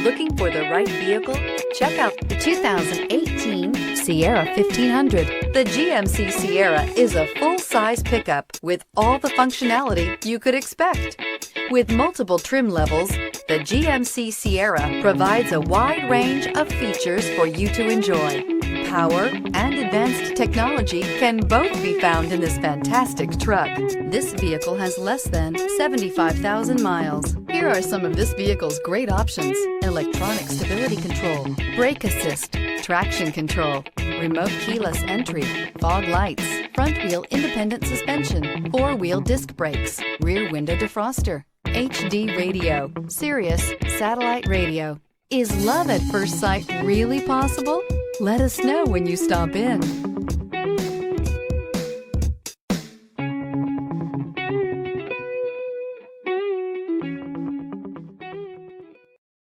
Looking for the right vehicle? Check out the 2018 Sierra 1500. The GMC Sierra is a full-size pickup with all the functionality you could expect. With multiple trim levels, the GMC Sierra provides a wide range of features for you to enjoy. Power and advanced technology can both be found in this fantastic truck. This vehicle has less than 75,000 miles. Here are some of this vehicle's great options: electronic stability control, brake assist, traction control, remote keyless entry, fog lights, front wheel independent suspension, four-wheel disc brakes, rear window defroster, HD radio, Sirius satellite radio. Is love at first sight really possible? Let us know when you stop in.